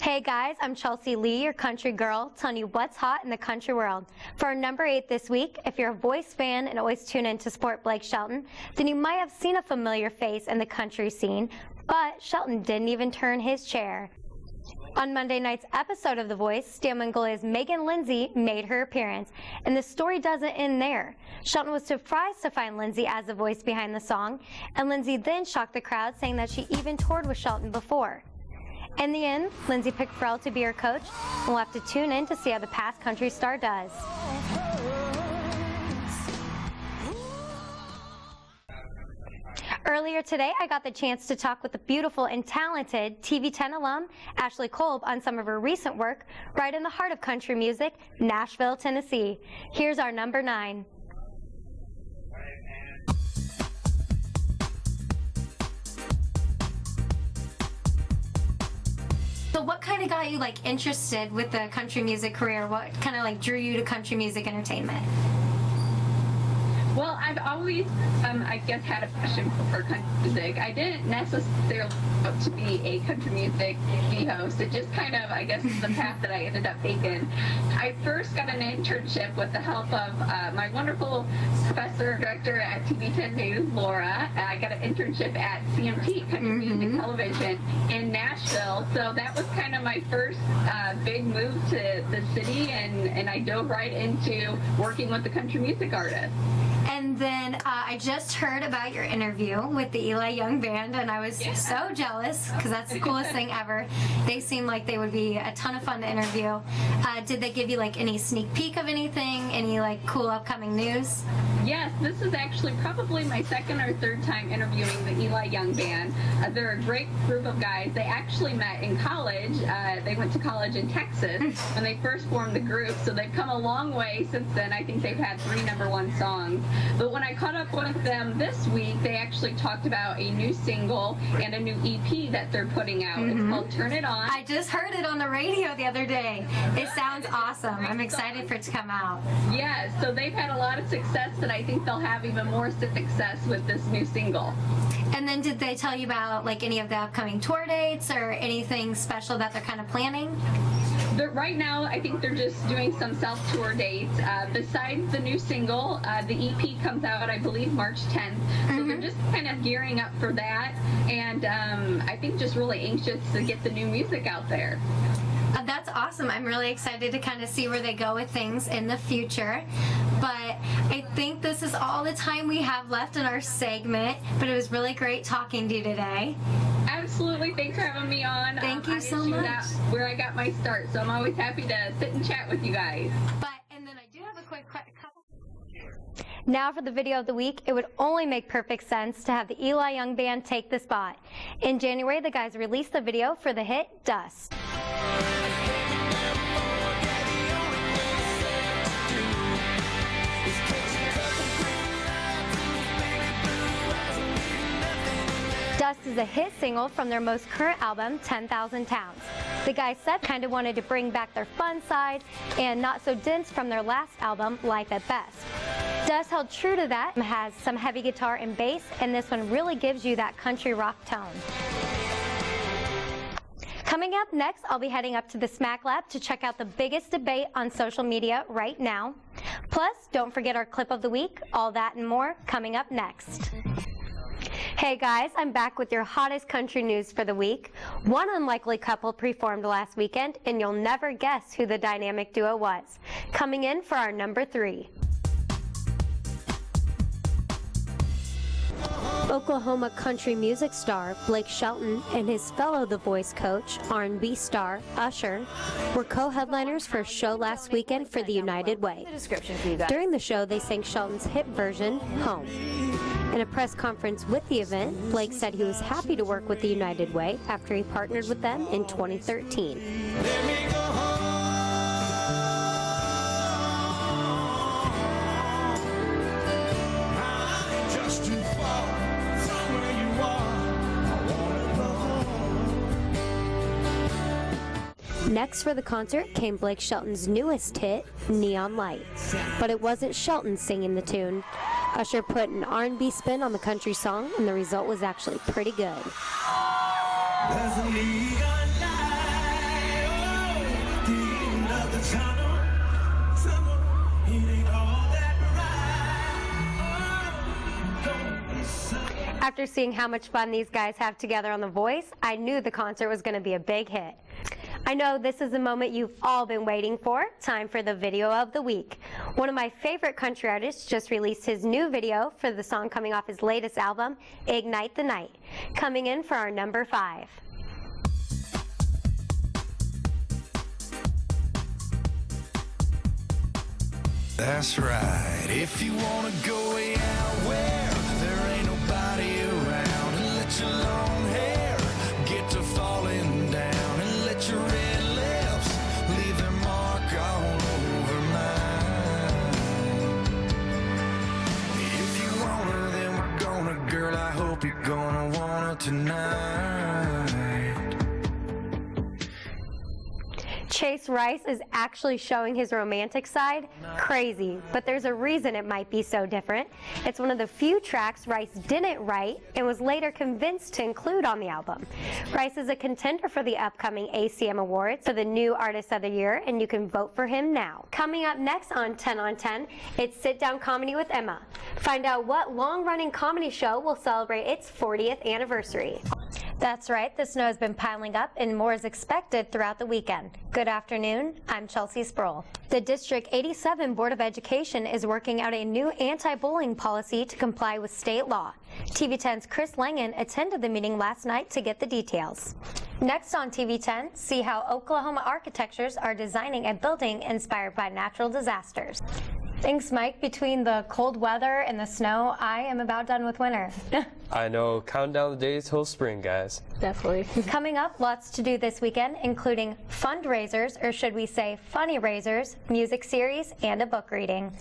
Hey guys, I'm Chelsea Lee, your country girl, telling you what's hot in the country world. For our number 8 this week, if you're a Voice fan and always tune in to support Blake Shelton, then you might have seen a familiar face in the country scene, but Shelton didn't even turn his chair. On Monday night's episode of The Voice, Stan Mongolia's Megan Lindsay made her appearance, and the story doesn't end there. Shelton was surprised to find Lindsay as the voice behind the song, and Lindsay then shocked the crowd, saying that she even toured with Shelton before. In the end, Lindsay picked Pharrell to be her coach, and we'll have to tune in to see how the past country star does. Earlier today, I got the chance to talk with the beautiful and talented TV10 alum, Ashley Kolb, on some of her recent work right in the heart of country music, Nashville, Tennessee. Here's our number 9. So what kind of got you interested with the country music career? What kind of drew you to country music entertainment? Well, I've always, I guess, had a passion for country music. I didn't necessarily hope to be a country music TV host. It just kind of, I guess, is the path that I ended up taking. I first got an internship with the help of my wonderful professor and director at TV10 News, Laura. I got an internship at CMT, Country Music Television, in Nashville. So that was kind of my first big move to the city, and I dove right into working with the country music artists. And then I just heard about your interview with the Eli Young Band, and I was so jealous because that's the coolest thing ever. They seem like they would be a ton of fun to interview. Did they give you any sneak peek of anything? Any cool upcoming news? Yes, this is actually probably my second or third time interviewing the Eli Young Band. They're a great group of guys. They actually met in college. They went to college in Texas when they first formed the group, so they've come a long way since then. I think they've had 3 #1 songs. But when I caught up with them this week, they actually talked about a new single and a new EP that they're putting out. It's called Turn It On. I just heard it on the radio the other day. It sounds awesome. I'm excited for it to come out. Yes, so they've had a lot of success, and I think they'll have even more success with this new single. And then did they tell you about any of the upcoming tour dates or anything special that they're kind of planning? Right now, I think they're just doing some self-tour dates. Besides the new single, the EP comes out, I believe, March 10th. So they're just kind of gearing up for that, and I think just really anxious to get the new music out there. That's awesome. I'm really excited to kind of see where they go with things in the future. But I think this is all the time we have left in our segment, but it was really great talking to you today. Absolutely. Thanks for having me on. Thank you so much. That's where I got my start, so I'm always happy to sit and chat with you guys. And then I do have a quick couple. Now for the video of the week, it would only make perfect sense to have the Eli Young Band take the spot. In January, the guys released the video for the hit Dust. Dust is a hit single from their most current album, 10,000 Towns. The guys said kind of wanted to bring back their fun side and not so dense from their last album, Life at Best. Dust held true to that, has some heavy guitar and bass, and this one really gives you that country rock tone. Coming up next, I'll be heading up to the Smack Lab to check out the biggest debate on social media right now. Plus, don't forget our clip of the week, all that and more coming up next. Hey guys, I'm back with your hottest country news for the week. One unlikely couple performed last weekend, and you'll never guess who the dynamic duo was. Coming in for our number 3. Oklahoma country music star Blake Shelton and his fellow The Voice coach, R&B star Usher, were co-headliners for a show last weekend for the United Way. During the show, they sang Shelton's hit version, Home. In a press conference with the event, Blake said he was happy to work with the United Way after he partnered with them in 2013. Next for the concert came Blake Shelton's newest hit, Neon Light. But it wasn't Shelton singing the tune. Usher put an R&B spin on the country song, and the result was actually pretty good. There's a neon light After seeing how much fun these guys have together on The Voice, I knew the concert was going to be a big hit. I know this is the moment you've all been waiting for. Time for the video of the week. One of my favorite country artists just released his new video for the song coming off his latest album, Ignite the Night. Coming in for our number 5. That's right. If you wanna go way out where there ain't nobody around, and let your long hair get to falling down, and let your red lips leave their mark all over mine. If you want her, then we're gonna, girl, I hope you're gonna want her tonight. Chase Rice is actually showing his romantic side. Crazy, but there's a reason it might be so different. It's one of the few tracks Rice didn't write and was later convinced to include on the album. Rice is a contender for the upcoming ACM Awards for the New Artist of the Year, and you can vote for him now. Coming up next on 10 on 10, it's Sit Down Comedy with Emma. Find out what long-running comedy show will celebrate its 40th anniversary. That's right, the snow has been piling up and more is expected throughout the weekend. Good afternoon, I'm Chelsea Sproul. The District 87 Board of Education is working out a new anti-bullying policy to comply with state law. TV 10's Chris Langen attended the meeting last night to get the details. Next on TV 10, see how Oklahoma architects are designing a building inspired by natural disasters. Thanks, Mike. Between the cold weather and the snow, I am about done with winter. I know. Count down the days till spring, guys. Definitely. Coming up, lots to do this weekend, including fundraisers, or should we say funny raisers, music series, and a book reading.